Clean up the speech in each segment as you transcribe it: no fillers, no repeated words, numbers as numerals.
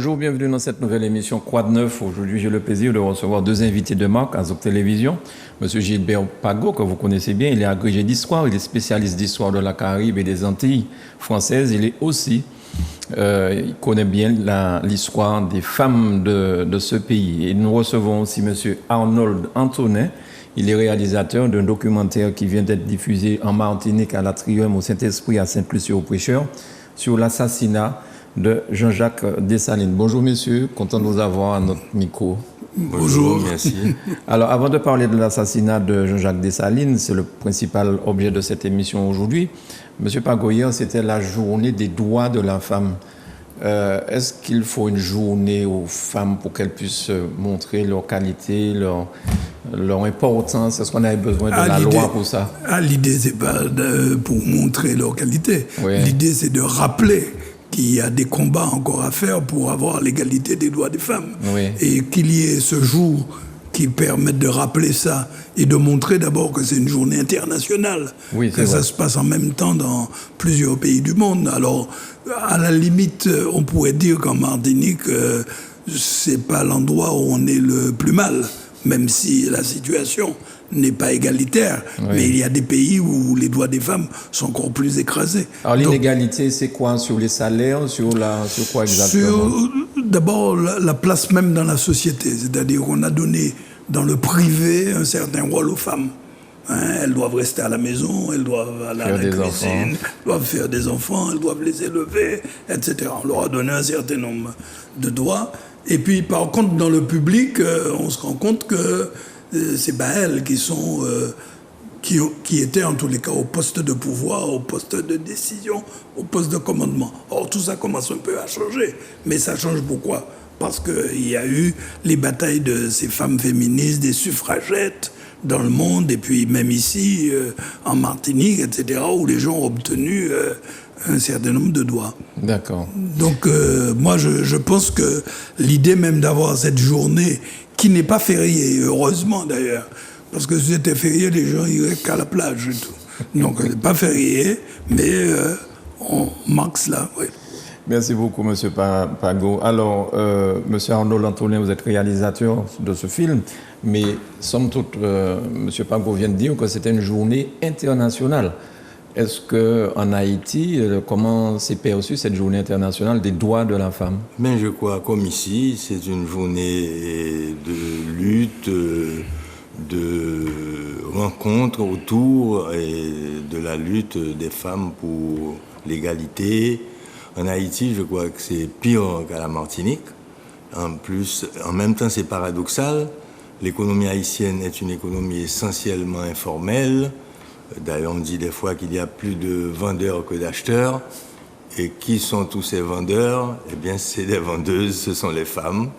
Bonjour, bienvenue dans cette nouvelle émission Quoi de neuf. Aujourd'hui, j'ai le plaisir de recevoir deux invités de marque à Zouk Télévision. Monsieur Gilbert Pago, que vous connaissez bien, il est agrégé d'histoire, il est spécialiste d'histoire de la Caraïbe et des Antilles françaises. Il est aussi, il connaît bien l'histoire des femmes de ce pays. Et nous recevons aussi monsieur Arnold Antonin. Il est réalisateur d'un documentaire qui vient d'être diffusé en Martinique, à l'Atrium, au Saint-Esprit, à Sainte-Lucie-au-Prêcheur, sur l'assassinat de Jean-Jacques Dessalines. Bonjour messieurs, content de vous avoir à notre micro. Bonjour, merci. Alors avant de parler de l'assassinat de Jean-Jacques Dessalines, c'est le principal objet de cette émission aujourd'hui. Monsieur Pagoyer, c'était la journée des droits de la femme. Est-ce qu'il faut une journée aux femmes pour qu'elles puissent montrer leur qualité, leur importance? Est-ce qu'on avait besoin de la loi pour ça? L'idée, c'est pas pour montrer leur qualité. Oui. L'idée, c'est de rappeler qu'il y a des combats encore à faire pour avoir l'égalité des droits des femmes. Oui. Et qu'il y ait ce jour qui permette de rappeler ça et de montrer d'abord que c'est une journée internationale, oui, que ça se passe en même temps dans plusieurs pays du monde. Alors, à la limite, on pourrait dire qu'en Martinique, c'est pas l'endroit où on est le plus mal, même si la situation n'est pas égalitaire, oui. Mais il y a des pays où les droits des femmes sont encore plus écrasés. Alors l'inégalité, c'est quoi? Sur les salaires, sur quoi exactement? D'abord, la place même dans la société, c'est-à-dire qu'on a donné dans le privé un certain rôle aux femmes. Elles doivent rester à la maison, elles doivent aller à la cuisine, elles doivent faire des enfants, elles doivent les élever, etc. On leur a donné un certain nombre de droits. Et puis, par contre, dans le public, on se rend compte que c'est pas elles qui sont qui étaient en tous les cas au poste de pouvoir, au poste de décision, au poste de commandement. Or tout ça commence un peu à changer, mais ça change pourquoi? Parce qu'il y a eu les batailles de ces femmes féministes, des suffragettes dans le monde, et puis même ici en Martinique, etc., où les gens ont obtenu un certain nombre de droits. D'accord. Donc moi je pense que l'idée même d'avoir cette journée qui n'est pas férié, heureusement d'ailleurs, parce que si c'était férié, les gens iraient qu'à la plage et tout. Donc, c'est pas férié, mais on marque cela, oui. Merci beaucoup, M. Pago. Alors, M. Arnaud Antonin, vous êtes réalisateur de ce film, mais somme toute, M. Pago vient de dire que c'était une journée internationale. Est-ce qu'en Haïti, comment s'est perçue cette journée internationale des droits de la femme? Mais je crois, comme ici, c'est une journée de lutte, de rencontre autour de la lutte des femmes pour l'égalité. En Haïti, je crois que c'est pire qu'à la Martinique. En même temps, c'est paradoxal. L'économie haïtienne est une économie essentiellement informelle. D'ailleurs, on dit des fois qu'il y a plus de vendeurs que d'acheteurs. Et qui sont tous ces vendeurs? Eh bien, c'est des vendeuses, ce sont les femmes,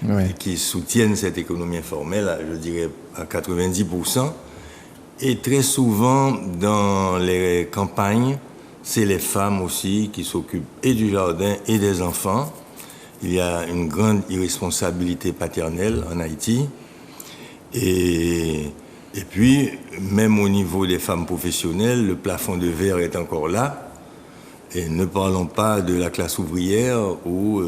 oui, qui soutiennent cette économie informelle, je dirais à 90%. Et très souvent, dans les campagnes, c'est les femmes aussi qui s'occupent et du jardin et des enfants. Il y a une grande irresponsabilité paternelle en Haïti. Et puis, même au niveau des femmes professionnelles, le plafond de verre est encore là. Et ne parlons pas de la classe ouvrière où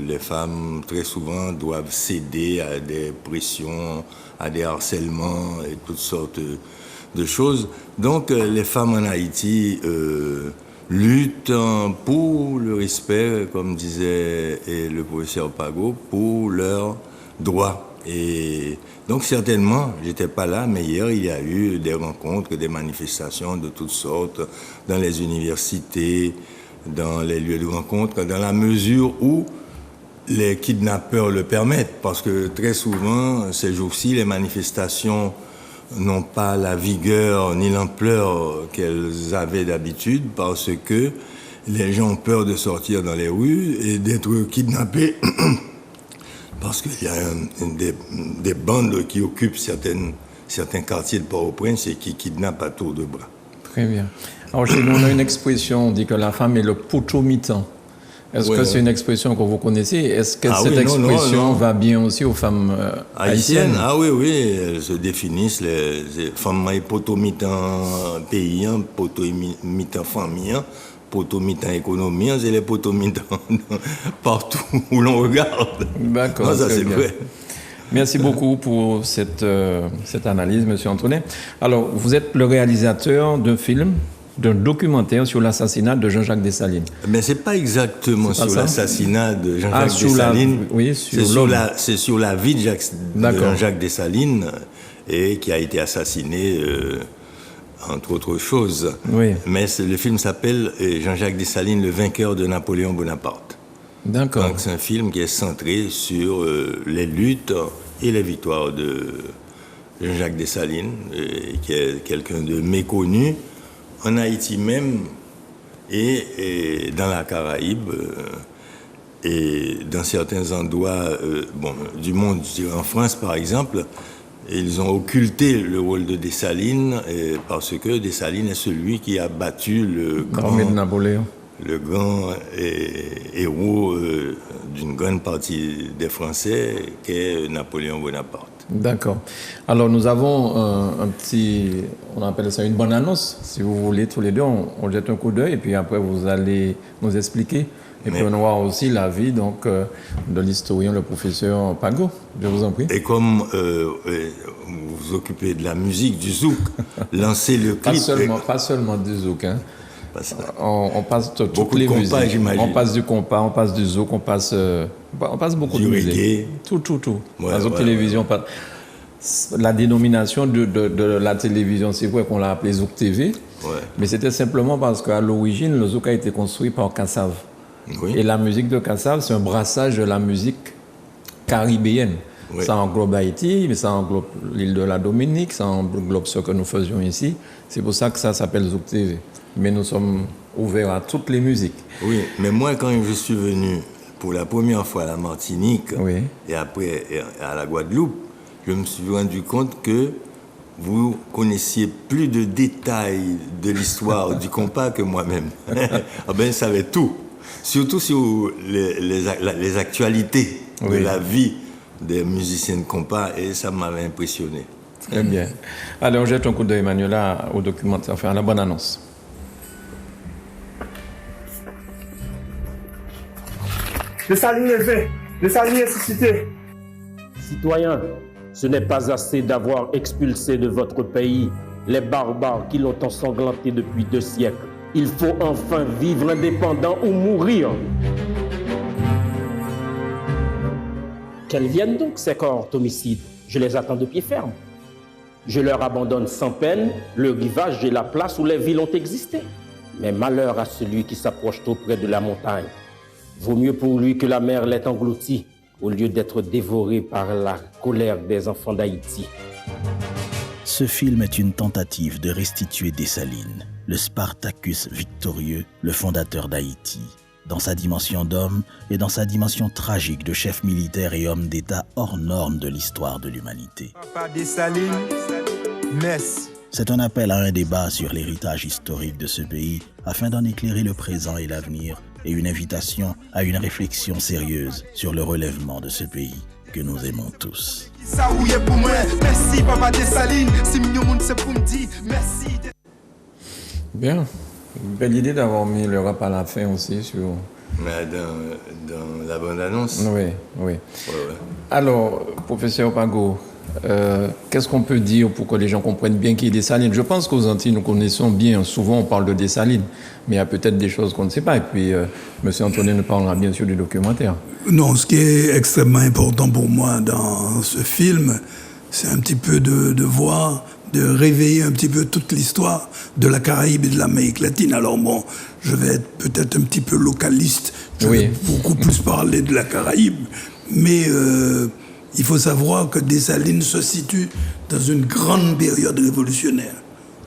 les femmes, très souvent, doivent céder à des pressions, à des harcèlements et toutes sortes de choses. Donc, les femmes en Haïti luttent pour le respect, comme disait le professeur Pago, pour leurs droits. Et donc certainement, j'étais pas là, mais hier il y a eu des rencontres, des manifestations de toutes sortes dans les universités, dans les lieux de rencontre, dans la mesure où les kidnappeurs le permettent, parce que très souvent, ces jours-ci, les manifestations n'ont pas la vigueur ni l'ampleur qu'elles avaient d'habitude, parce que les gens ont peur de sortir dans les rues et d'être kidnappés. Parce qu'il y a des bandes qui occupent certains quartiers de Port-au-Prince et qui kidnappent à tour de bras. Très bien. Alors chez nous, on a une expression, on dit que la femme est le poteau mitant. Est-ce que c'est une expression que vous connaissez? Est-ce que cette expression va bien aussi aux femmes haïtiennes? Ah oui, elles se définissent, les femmes poteau mitant pays, poteau mitant famille. potomitan économie, c'est les potomitans partout où l'on regarde. D'accord. Non, ça c'est vrai. Merci beaucoup pour cette analyse, M. Antonet. Alors, vous êtes le réalisateur d'un film, d'un documentaire sur l'assassinat de Jean-Jacques Dessalines. Mais c'est pas exactement sur l'assassinat de Jean-Jacques Dessalines. C'est sur la vie de Jean-Jacques Dessalines et qui a été assassiné, entre autres choses. Oui. Mais le film s'appelle Jean-Jacques Dessalines, le vainqueur de Napoléon Bonaparte. D'accord. Donc c'est un film qui est centré sur les luttes et les victoires de Jean-Jacques Dessalines, qui est quelqu'un de méconnu en Haïti même et dans la Caraïbe et dans certains endroits du monde, je dirais en France par exemple. Ils ont occulté le rôle de Dessalines parce que Dessalines est celui qui a battu le grand héros d'une grande partie des Français, qui est Napoléon Bonaparte. D'accord. Alors nous avons on appelle ça une bonne annonce. Si vous voulez, tous les deux, on jette un coup d'œil et puis après vous allez nous expliquer. Et puis on voit aussi l'avis de l'historien, le professeur Pago. Je vous en prie. Et comme vous vous occupez de la musique, du zouk, lancez le clip. Pas seulement du zouk, hein. On passe toutes les musiques. On passe du compas, on passe du zouk, on passe beaucoup de musique. Tout. Ouais, la zouk télévision. La dénomination de la télévision, c'est vrai qu'on l'a appelé Zouk TV, mais c'était simplement parce qu'à l'origine, le zouk a été construit par Kassav. Oui. Et la musique de Kassav, c'est un brassage de la musique caribéenne. Oui. Ça englobe Haïti, mais ça englobe l'île de la Dominique, ça englobe ce que nous faisions ici. C'est pour ça que ça s'appelle Zouk TV. Mais nous sommes ouverts à toutes les musiques. Oui, mais moi, quand je suis venu pour la première fois à la Martinique et après à la Guadeloupe, je me suis rendu compte que vous connaissiez plus de détails de l'histoire du compas que moi-même. Je savais tout. Surtout sur les actualités de la vie des musiciens de compas, et ça m'avait impressionné. Très bien. Allez, on jette un coup d'œil, Manuela, au documentaire, enfin à la bonne annonce. Dessalines est fait, Dessalines est suscité. Citoyens, ce n'est pas assez d'avoir expulsé de votre pays les barbares qui l'ont ensanglanté depuis 2 siècles. Il faut enfin vivre indépendant ou mourir. Qu'elles viennent donc, ces cohortes homicides. Je les attends de pied ferme. Je leur abandonne sans peine le rivage et la place où les villes ont existé. Mais malheur à celui qui s'approche trop près de la montagne. Vaut mieux pour lui que la mer l'ait englouti, au lieu d'être dévoré par la colère des enfants d'Haïti. Ce film est une tentative de restituer Dessalines, le Spartacus victorieux, le fondateur d'Haïti, dans sa dimension d'homme et dans sa dimension tragique de chef militaire et homme d'État hors norme de l'histoire de l'humanité. Papa Dessalines, merci. C'est un appel à un débat sur l'héritage historique de ce pays afin d'en éclairer le présent et l'avenir, et une invitation à une réflexion sérieuse sur le relèvement de ce pays que nous aimons tous. Merci, Papa Dessalines. Merci. Bien. Belle idée d'avoir mis le rap à la fin aussi sur... Mais dans la bande-annonce. Oui. Alors, professeur Pago, qu'est-ce qu'on peut dire pour que les gens comprennent bien qui est Dessalines? Je pense qu'aux Antilles, nous connaissons bien. Souvent, on parle de Dessalines, mais il y a peut-être des choses qu'on ne sait pas. Et puis, M. Antonet nous parlera bien sûr du documentaire. Non, ce qui est extrêmement important pour moi dans ce film, c'est un petit peu de voir, de réveiller un petit peu toute l'histoire de la Caraïbe et de l'Amérique latine. Alors bon, je vais être peut-être un petit peu localiste, je vais beaucoup plus parler de la Caraïbe, mais il faut savoir que Dessalines se situe dans une grande période révolutionnaire,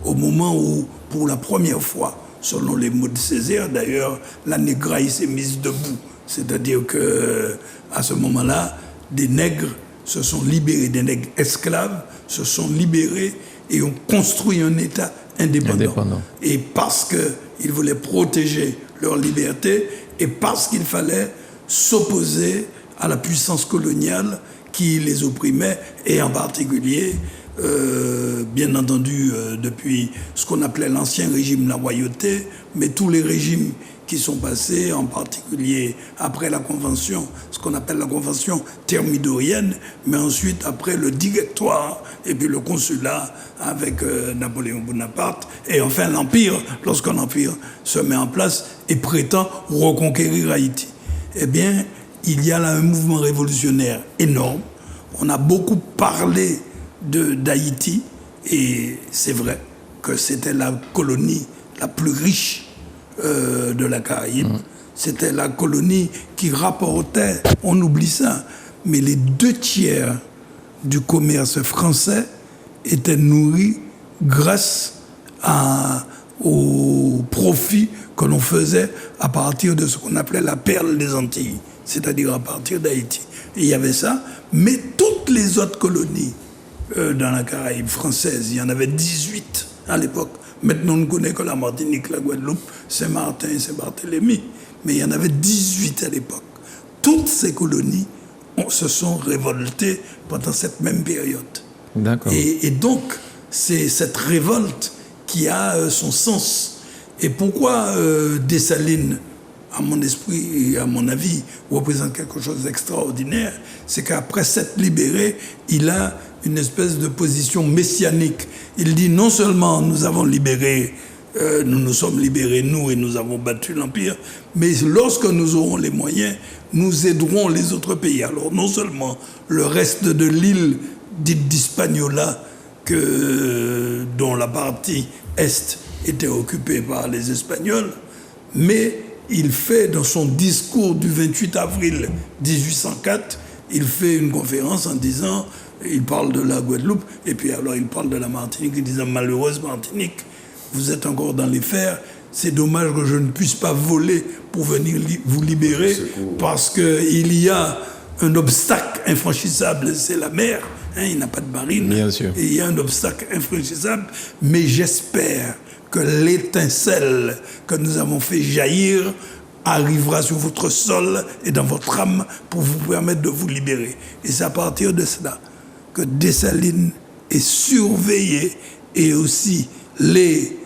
au moment où, pour la première fois, selon les mots de Césaire, d'ailleurs, la négraille s'est mise debout. C'est-à-dire qu'à ce moment-là, des nègres se sont libérés, des nègres esclaves se sont libérés et ont construit un État indépendant. Et parce qu'ils voulaient protéger leur liberté et parce qu'il fallait s'opposer à la puissance coloniale qui les opprimait, et en particulier bien entendu depuis ce qu'on appelait l'ancien régime, la royauté, mais tous les régimes qui sont passés, en particulier après la convention, ce qu'on appelle la convention thermidorienne, mais ensuite après le directoire et puis le consulat avec Napoléon Bonaparte, et enfin l'Empire, lorsqu'un empire se met en place et prétend reconquérir Haïti. Eh bien, il y a là un mouvement révolutionnaire énorme. On a beaucoup parlé d'Haïti, et c'est vrai que c'était la colonie la plus riche de la Caraïbe. C'était la colonie qui rapportait, on oublie ça, mais les 2/3 du commerce français étaient nourris grâce au profit que l'on faisait à partir de ce qu'on appelait la perle des Antilles, c'est-à-dire à partir d'Haïti. Et il y avait ça, mais toutes les autres colonies dans la Caraïbe française, il y en avait 18 à l'époque. Maintenant, on ne connaît que la Martinique, la Guadeloupe, Saint-Martin et Saint-Barthélemy. Mais il y en avait 18 à l'époque. Toutes ces colonies se sont révoltées pendant cette même période. D'accord. Et donc, c'est cette révolte qui a son sens. Et pourquoi Dessalines, à mon esprit et à mon avis, représente quelque chose d'extraordinaire, c'est qu'après s'être libéré, il a une espèce de position messianique. Il dit non seulement nous avons libéré, nous nous sommes libérés, nous, et nous avons battu l'Empire, mais lorsque nous aurons les moyens, nous aiderons les autres pays. Alors non seulement le reste de l'île dite d'Hispaniola, dont la partie est était occupée par les Espagnols, mais il fait dans son discours du 28 avril 1804, il fait une conférence en disant, il parle de la Guadeloupe, et puis alors il parle de la Martinique, en disant, malheureuse Martinique, vous êtes encore dans les fers, c'est dommage que je ne puisse pas voler pour venir vous libérer, parce qu'il y a un obstacle infranchissable, c'est la mer, hein, il n'a pas de marine, bien sûr. Et il y a un obstacle infranchissable, mais j'espère que l'étincelle que nous avons fait jaillir arrivera sur votre sol et dans votre âme pour vous permettre de vous libérer. Et c'est à partir de cela que Dessalines est surveillé, et aussi les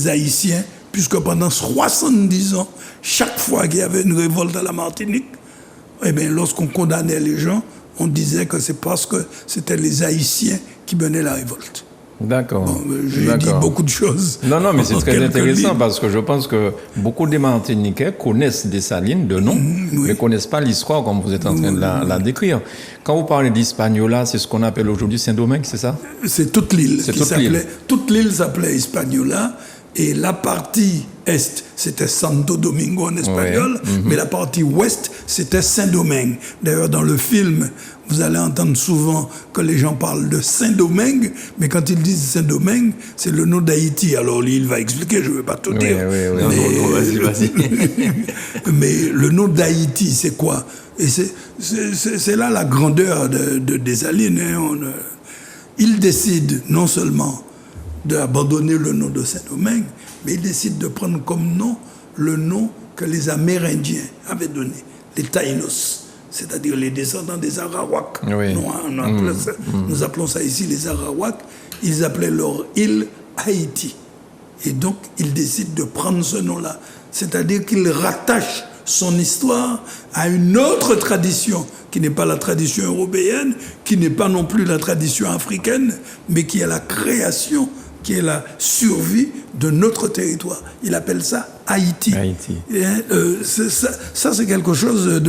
Haïtiens, puisque pendant 70 ans, chaque fois qu'il y avait une révolte à la Martinique, eh bien, lorsqu'on condamnait les gens, on disait que c'est parce que c'était les Haïtiens qui menaient la révolte. D'accord. Bon, j'ai dit beaucoup de choses. Non, mais c'est très intéressant parce que je pense que beaucoup de Martiniquais connaissent Dessalines de nom, mais ne connaissent pas l'histoire comme vous êtes en train de la décrire. Quand vous parlez d'Hispaniola, c'est ce qu'on appelle aujourd'hui Saint-Domingue, c'est ça? C'est toute l'île. Toute l'île s'appelait Hispaniola, et la partie est, c'était Santo Domingo en espagnol, mais la partie ouest, c'était Saint-Domingue. D'ailleurs, dans le film, vous allez entendre souvent que les gens parlent de Saint-Domingue, mais quand ils disent Saint-Domingue, c'est le nom d'Haïti. Alors, il va expliquer, je ne vais pas tout dire. Vas-y. Mais le nom d'Haïti, c'est quoi? Et c'est là la grandeur de Dessalines. Hein. Il décide non seulement d'abandonner le nom de Saint-Domingue, mais il décide de prendre comme nom le nom que les Amérindiens avaient donné, les Taïnos, c'est-à-dire les descendants des Arawaks. Oui. Nous appelons ça ici les Arawaks. Ils appelaient leur île Haïti. Et donc, il décide de prendre ce nom-là. C'est-à-dire qu'il rattache son histoire à une autre tradition, qui n'est pas la tradition européenne, qui n'est pas non plus la tradition africaine, mais qui est la création, qui est la survie de notre territoire. Il appelle ça Haïti. Et, ça, c'est quelque chose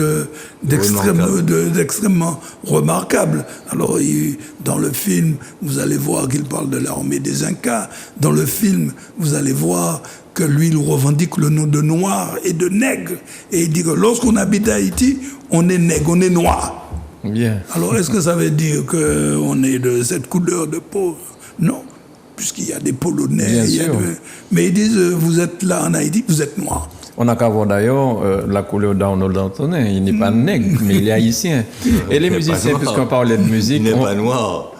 d'extrêmement remarquable. Alors, dans le film, vous allez voir qu'il parle de l'armée des Incas. Dans le film, vous allez voir que lui, il revendique le nom de noir et de nègre. Et il dit que lorsqu'on habite à Haïti, on est nègre, on est noir. Bien. Alors, est-ce que ça veut dire qu'on est de cette couleur de peau? Non, puisqu'il y a des Polonais. Mais ils disent, vous êtes là en Haïti, vous êtes noir. On n'a qu'à voir d'ailleurs la couleur d'Arnold Antonin. Il n'est pas nègre, mais il est haïtien. Et les musiciens, puisqu'on parlait de musique... Il n'est pas noir.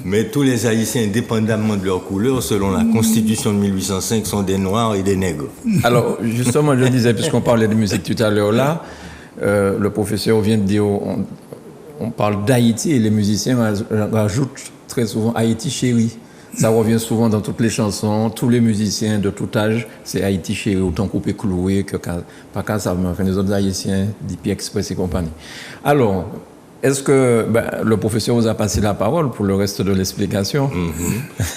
Mais tous les Haïtiens, indépendamment de leur couleur, selon la Constitution de 1805, sont des noirs et des nègres. Alors, justement, je disais, puisqu'on parlait de musique tout à l'heure là, le professeur vient de dire, on parle d'Haïti, et les musiciens rajoutent très souvent Haïti chéri. Ça revient souvent dans toutes les chansons, tous les musiciens de tout âge, c'est Haïti chéri, autant coupé cloué que pas qu'à ça, mais enfin les autres haïtiens, d'Hippie Express et compagnie. Alors, est-ce que le professeur vous a passé la parole pour le reste de l'explication?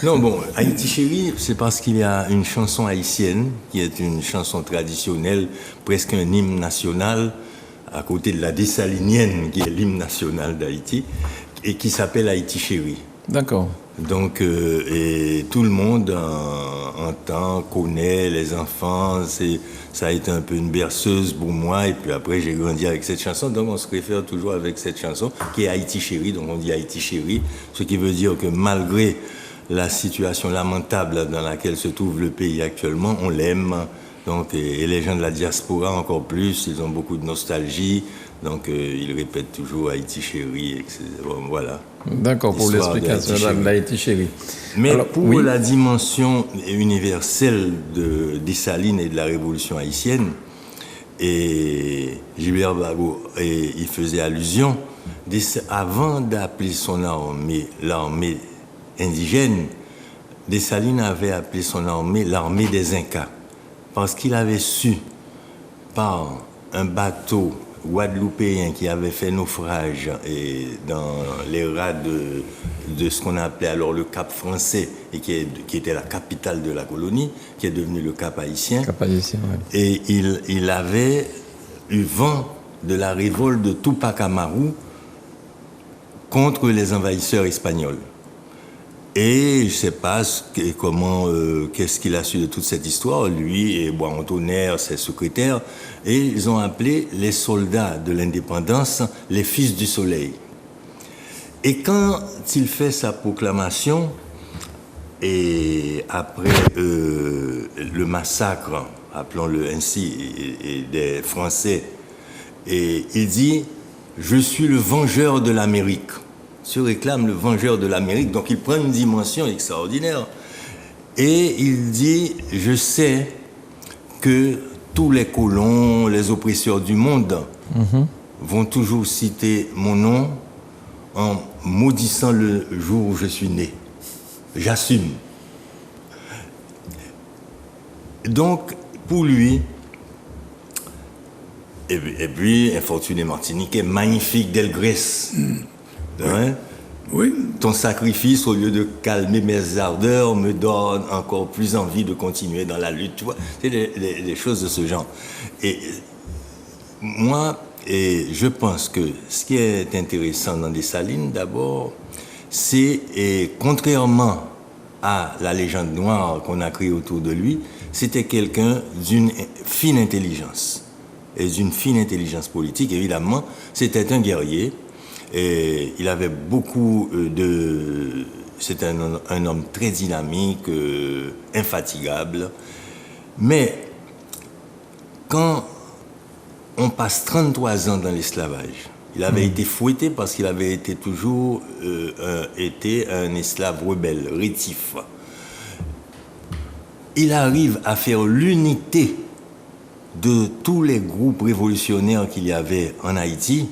Non, bon, Haïti chéri, c'est parce qu'il y a une chanson haïtienne qui est une chanson traditionnelle, presque un hymne national, à côté de la dessalinienne qui est l'hymne national d'Haïti, et qui s'appelle Haïti chéri. D'accord. Donc, et tout le monde entend, connaît, les enfants, ça a été un peu une berceuse pour moi, et puis après j'ai grandi avec cette chanson, donc on se réfère toujours avec cette chanson, qui est Haïti chéri, donc on dit Haïti chéri, ce qui veut dire que malgré la situation lamentable dans laquelle se trouve le pays actuellement, on l'aime, donc, et les gens de la diaspora encore plus, ils ont beaucoup de nostalgie, donc ils répètent toujours Haïti chéri, etc. Bon, voilà. D'accord, pour l'explication d'Haïti chéri. Mais alors, pour oui, la dimension universelle de Dessalines et de la Révolution haïtienne, et Gilbert Bagot, il faisait allusion, avant d'appeler son armée l'armée indigène, Dessalines avait appelé son armée l'armée des Incas, parce qu'il avait su, par un bateau guadeloupéen qui avait fait naufrage et dans les rats de ce qu'on appelait alors le Cap français et qui était la capitale de la colonie, qui est devenu le Cap haïtien. Cap haïtien, ouais. Et il avait eu vent de la révolte de Tupac Amaru contre les envahisseurs espagnols. Et je ne sais pas qu'est-ce qu'il a su de toute cette histoire, lui et Boisson Tonnerre, ses secrétaires, et ils ont appelé les soldats de l'indépendance les fils du soleil. Et quand il fait sa proclamation, et après le massacre, appelons-le ainsi, et des Français, et il dit « Je suis le vengeur de l'Amérique ». Se réclame le vengeur de l'Amérique, donc il prend une dimension extraordinaire. Et il dit, je sais que tous les colons, les oppresseurs du monde vont toujours citer mon nom en maudissant le jour où je suis né. J'assume. Donc, pour lui, et puis, infortuné Martiniquais, magnifique Delgrès. Hein? Oui. Ton sacrifice, au lieu de calmer mes ardeurs, me donne encore plus envie de continuer dans la lutte. Tu vois, c'est les choses de ce genre. Et moi, je pense que ce qui est intéressant dans Dessalines, d'abord, c'est, contrairement à la légende noire qu'on a créée autour de lui, c'était quelqu'un d'une fine intelligence. Et d'une fine intelligence politique, évidemment, c'était un guerrier. Et il avait beaucoup c'était un homme très dynamique, infatigable. Mais quand on passe 33 ans dans l'esclavage, il avait été fouetté parce qu'il avait été toujours été un esclave rebelle, rétif. Il arrive à faire l'unité de tous les groupes révolutionnaires qu'il y avait en Haïti.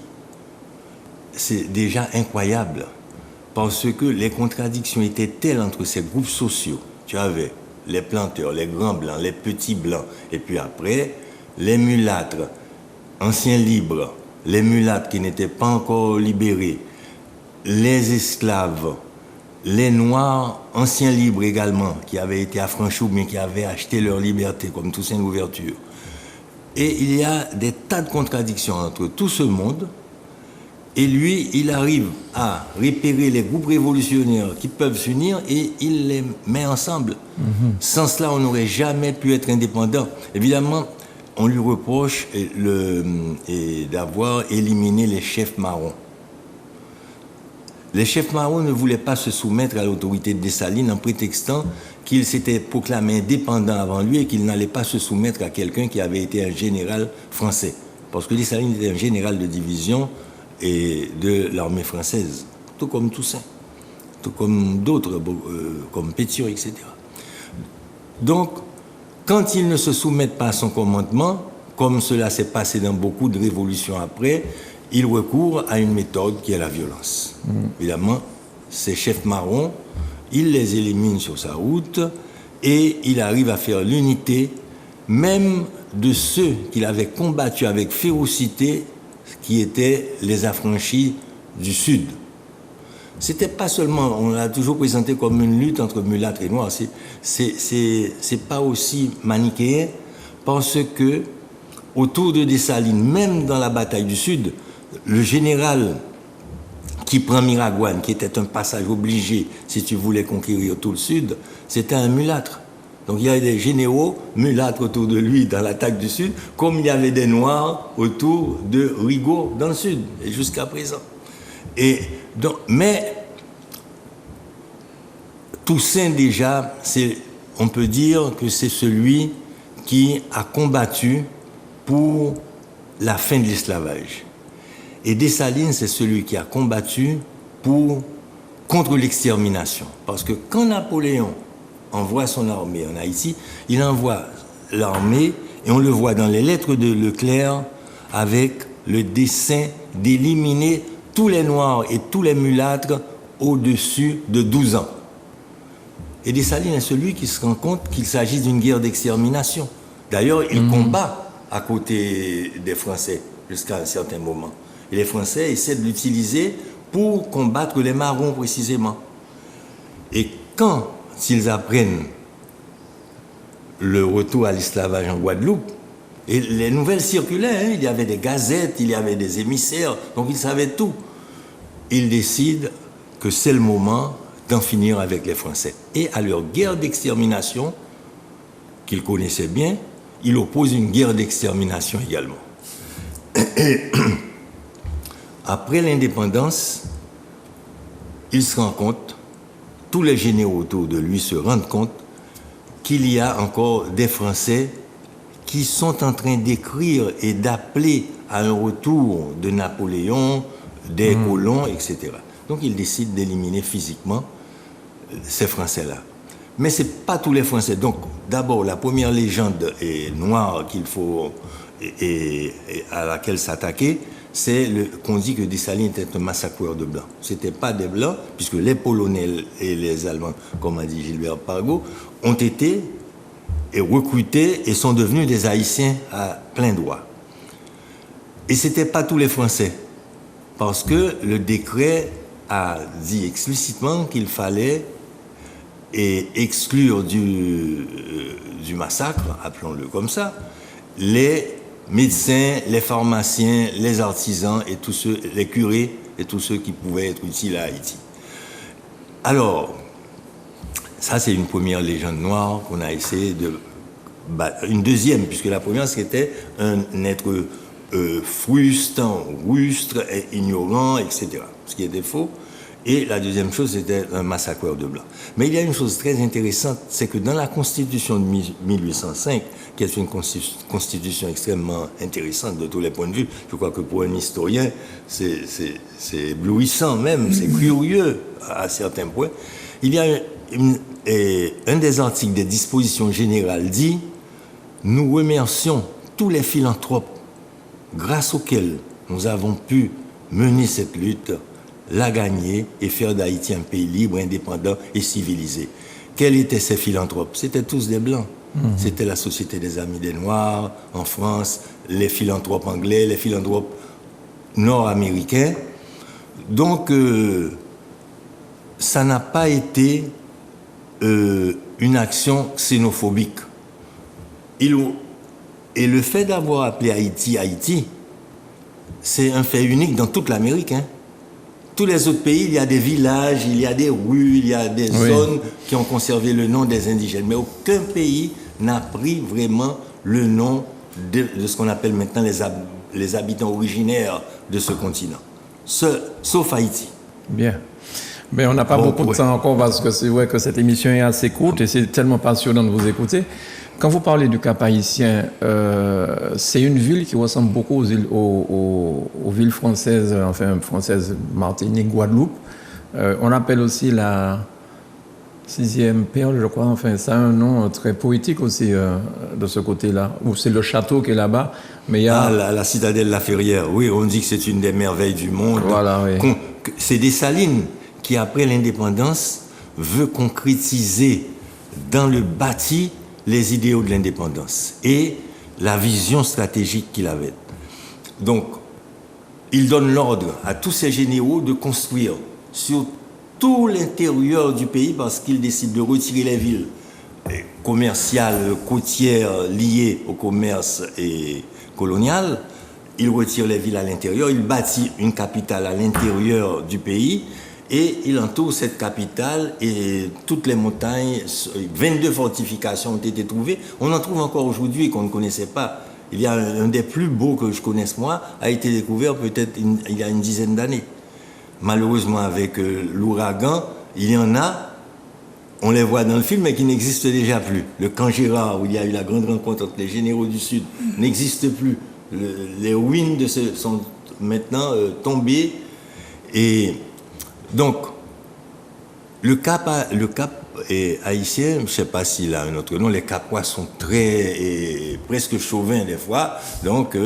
C'est déjà incroyable, parce que les contradictions étaient telles entre ces groupes sociaux. Tu avais les planteurs, les grands blancs, les petits blancs, et puis après, les mulâtres, anciens libres, les mulâtres qui n'étaient pas encore libérés, les esclaves, les noirs, anciens libres également, qui avaient été affranchis, mais qui avaient acheté leur liberté, comme Toussaint Louverture. Et il y a des tas de contradictions entre tout ce monde. Et lui, il arrive à repérer les groupes révolutionnaires qui peuvent s'unir et il les met ensemble. Sans cela, on n'aurait jamais pu être indépendant. Évidemment, on lui reproche d'avoir éliminé les chefs marrons. Les chefs marrons ne voulaient pas se soumettre à l'autorité de Dessalines en prétextant qu'il s'était proclamé indépendant avant lui et qu'il n'allait pas se soumettre à quelqu'un qui avait été un général français. Parce que Dessalines était un général de division et de l'armée française, tout comme Toussaint, tout comme d'autres, comme Pétion, etc. Donc, quand ils ne se soumettent pas à son commandement, comme cela s'est passé dans beaucoup de révolutions après, ils recourent à une méthode qui est la violence. Évidemment, ces chefs marrons, il les élimine sur sa route et il arrive à faire l'unité même de ceux qu'il avait combattus avec férocité, qui étaient les affranchis du Sud. C'était pas seulement, on l'a toujours présenté comme une lutte entre mulâtres et noirs, c'est pas aussi manichéen, parce que autour de Dessalines, même dans la bataille du Sud, le général qui prend Miragoâne, qui était un passage obligé si tu voulais conquérir tout le Sud, c'était un mulâtre. Donc il y avait des généraux mulâtres autour de lui dans l'attaque du Sud, comme il y avait des noirs autour de Rigaud dans le Sud, et jusqu'à présent. Et donc, mais Toussaint déjà, on peut dire que c'est celui qui a combattu pour la fin de l'esclavage. Et Dessalines, c'est celui qui a combattu contre l'extermination. Parce que quand Napoléon envoie son armée en Haïti, il envoie l'armée, et on le voit dans les lettres de Leclerc, avec le dessein d'éliminer tous les Noirs et tous les mulâtres au-dessus de 12 ans. Et Dessalines est celui qui se rend compte qu'il s'agit d'une guerre d'extermination. D'ailleurs, il combat à côté des Français jusqu'à un certain moment. Et les Français essaient de l'utiliser pour combattre les Marrons précisément. Et quand ils apprennent le retour à l'esclavage en Guadeloupe, et les nouvelles circulaient, il y avait des gazettes, il y avait des émissaires, donc ils savaient tout. Ils décident que c'est le moment d'en finir avec les Français. Et à leur guerre d'extermination, qu'ils connaissaient bien, il oppose une guerre d'extermination également. Et après l'indépendance, il se rend compte, tous les généraux autour de lui se rendent compte qu'il y a encore des Français qui sont en train d'écrire et d'appeler à un retour de Napoléon, des colons, etc. Donc il décide d'éliminer physiquement ces Français-là. Mais ce n'est pas tous les Français. Donc d'abord, la première légende noire qu'il faut et à laquelle s'attaquer, c'est qu'on dit que Dessalines était un massacreur de Blancs. Ce n'étaient pas des Blancs, puisque les Polonais et les Allemands, comme a dit Gilbert Pargot, ont été recrutés et sont devenus des Haïtiens à plein droit. Et ce n'étaient pas tous les Français, parce que le décret a dit explicitement qu'il fallait exclure du massacre, appelons-le comme ça, les médecins, les pharmaciens, les artisans et tous ceux, les curés et tous ceux qui pouvaient être utiles à Haïti. Alors, ça c'est une première légende noire qu'on a essayé de battre. Une deuxième, puisque la première c'était un être fruste, rustre, ignorant, etc. Ce qui était faux. Et la deuxième chose, c'était un massacreur de Blancs. Mais il y a une chose très intéressante, c'est que dans la Constitution de 1805, qui est une constitution extrêmement intéressante de tous les points de vue, je crois que pour un historien, c'est éblouissant même, c'est curieux à certains points, il y a un des articles des dispositions générales dit « Nous remercions tous les philanthropes grâce auxquels nous avons pu mener cette lutte, la gagner et faire d'Haïti un pays libre, indépendant et civilisé. » Quels étaient ces philanthropes? C'était tous des Blancs. C'était la Société des Amis des Noirs en France, les philanthropes anglais, les philanthropes nord-américains. Donc, ça n'a pas été une action xénophobique. Et le fait d'avoir appelé Haïti Haïti, c'est un fait unique dans toute l'Amérique, hein. Tous les autres pays, il y a des villages, il y a des rues, il y a des zones qui ont conservé le nom des indigènes. Mais aucun pays n'a pris vraiment le nom de ce qu'on appelle maintenant les habitants originaires de ce continent. Sauf Haïti. Bien. Mais on n'a pas beaucoup de temps encore parce que c'est vrai que cette émission est assez courte et c'est tellement passionnant de vous écouter. Quand vous parlez du Cap haïtien, c'est une ville qui ressemble beaucoup aux villes françaises, enfin françaises, Martinique, Guadeloupe. On appelle aussi la 6e perle, je crois. Enfin, ça a un nom très poétique aussi de ce côté-là. Ou c'est le château qui est là-bas. Mais il y a... la citadelle La Ferrière. Oui, on dit que c'est une des merveilles du monde. Voilà, oui. C'est Dessalines qui, après l'indépendance, veut concrétiser dans le bâti les idéaux de l'indépendance et la vision stratégique qu'il avait. Donc, il donne l'ordre à tous ses généraux de construire sur tout l'intérieur du pays parce qu'il décide de retirer les villes commerciales, côtières liées au commerce et colonial. Il retire les villes à l'intérieur, il bâtit une capitale à l'intérieur du pays et il entoure cette capitale et toutes les montagnes, 22 fortifications ont été trouvées. On en trouve encore aujourd'hui qu'on ne connaissait pas. Il y a un des plus beaux que je connaisse moi, a été découvert peut-être il y a une dizaine d'années. Malheureusement, avec l'ouragan, il y en a, on les voit dans le film, mais qui n'existent déjà plus. Le camp Gérard, où il y a eu la grande rencontre entre les généraux du Sud, n'existe plus. Les ruines sont maintenant tombées. Et donc, le Cap haïtien, je ne sais pas s'il a un autre nom, les Capois sont presque chauvins des fois, donc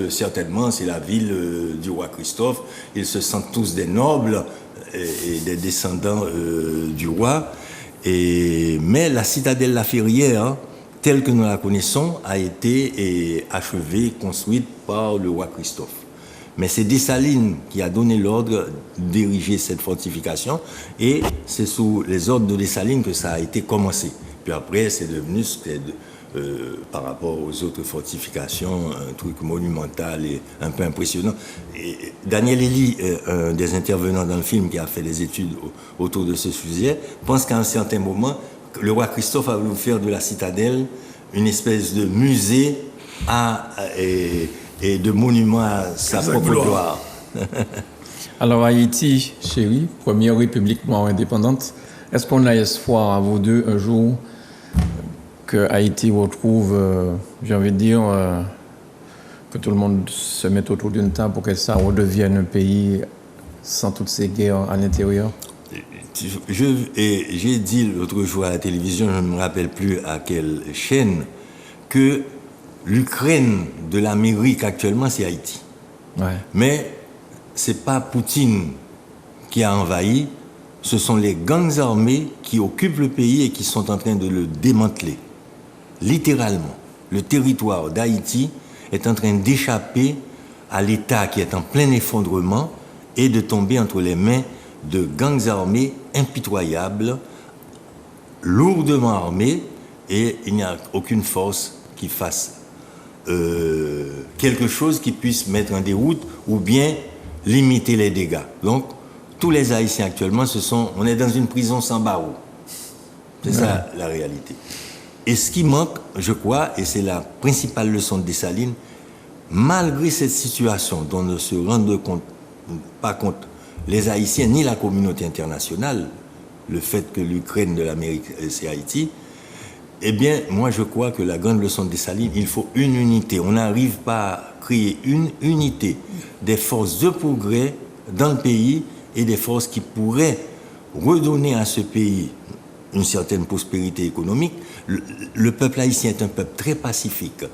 certainement c'est la ville du roi Christophe, ils se sentent tous des nobles et des descendants du roi, mais la citadelle La Ferrière, telle que nous la connaissons, a été achevée, construite par le roi Christophe. Mais c'est Dessalines qui a donné l'ordre d'ériger cette fortification et c'est sous les ordres de Dessalines que ça a été commencé. Puis après, c'est devenu, par rapport aux autres fortifications, un truc monumental et un peu impressionnant. Et Daniel Elie, un des intervenants dans le film qui a fait des études autour de ce sujet, pense qu'à un certain moment, le roi Christophe a voulu faire de la citadelle une espèce de musée et de monument à sa propre gloire. Alors Haïti, chérie, première république noire indépendante, est-ce qu'on a espoir à vous deux un jour que Haïti retrouve, j'ai envie de dire, que tout le monde se mette autour d'une table pour que ça redevienne un pays sans toutes ces guerres à l'intérieur? J'ai dit l'autre jour à la télévision, je ne me rappelle plus à quelle chaîne, que l'Ukraine de l'Amérique actuellement, c'est Haïti. Ouais. Mais ce n'est pas Poutine qui a envahi, ce sont les gangs armés qui occupent le pays et qui sont en train de le démanteler. Littéralement, le territoire d'Haïti est en train d'échapper à l'État qui est en plein effondrement et de tomber entre les mains de gangs armés impitoyables, lourdement armés, et il n'y a aucune force qui fasse quelque chose qui puisse mettre en déroute ou bien limiter les dégâts. Donc, tous les Haïtiens actuellement, on est dans une prison sans barreaux. C'est ça la réalité. Et ce qui manque, je crois, et c'est la principale leçon de Dessalines, malgré cette situation dont ne se rendent pas compte les Haïtiens ni la communauté internationale, le fait que l'Ukraine de l'Amérique, c'est Haïti, eh bien, moi je crois que la grande leçon de Dessalines, il faut une unité. On n'arrive pas à créer une unité des forces de progrès dans le pays et des forces qui pourraient redonner à ce pays une certaine prospérité économique. Le peuple haïtien est un peuple très pacifique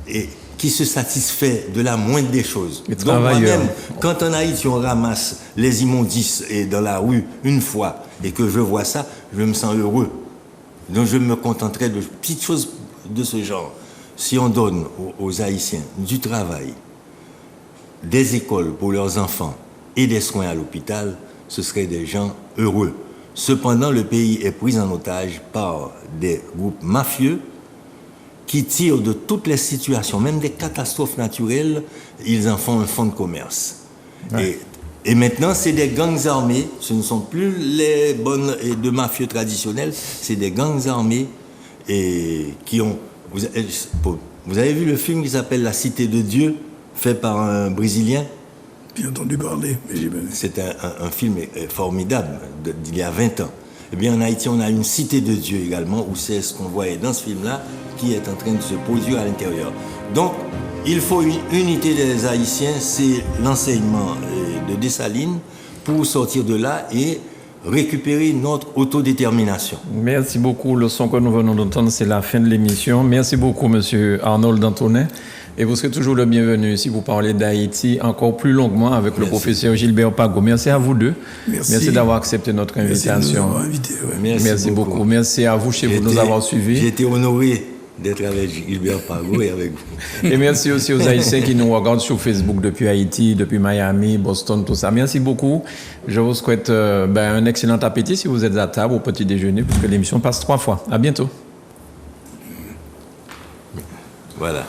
et qui se satisfait de la moindre des choses. Donc moi-même, quand en Haïti on ramasse les immondices dans la rue une fois et que je vois ça, je me sens heureux. Donc je me contenterai de petites choses de ce genre. Si on donne aux Haïtiens du travail, des écoles pour leurs enfants et des soins à l'hôpital, ce seraient des gens heureux. Cependant, le pays est pris en otage par des groupes mafieux qui tirent de toutes les situations, même des catastrophes naturelles, ils en font un fonds de commerce. Ouais. Et maintenant, c'est des gangs armés, ce ne sont plus les bonnes et de mafieux traditionnels, c'est des gangs armés et qui ont... Vous avez vu le film qui s'appelle La Cité de Dieu, fait par un Brésilien? J'ai entendu parler. C'est un film formidable d'il y a 20 ans. Eh bien, en Haïti, on a une Cité de Dieu également, où c'est ce qu'on voyait dans ce film-là, qui est en train de se produire à l'intérieur. Donc, il faut une unité des Haïtiens, c'est l'enseignement de Dessalines pour sortir de là et récupérer notre autodétermination. Merci beaucoup. Le son que nous venons d'entendre, c'est la fin de l'émission. Merci beaucoup, Monsieur Arnold Dantonet. Et vous serez toujours le bienvenu si vous parlez d'Haïti encore plus longuement avec le professeur Gilbert Pago. Merci à vous deux. Merci d'avoir accepté notre invitation. Merci de nous avoir invités, ouais. Merci beaucoup. Merci à vous chez vous de nous avoir suivis. J'ai été honoré d'être avec Gilbert Pago et avec vous. Et merci aussi aux Haïtiens qui nous regardent sur Facebook depuis Haïti, depuis Miami, Boston, tout ça. Merci beaucoup. Je vous souhaite un excellent appétit si vous êtes à table au petit déjeuner, puisque l'émission passe 3 fois. À bientôt. Voilà.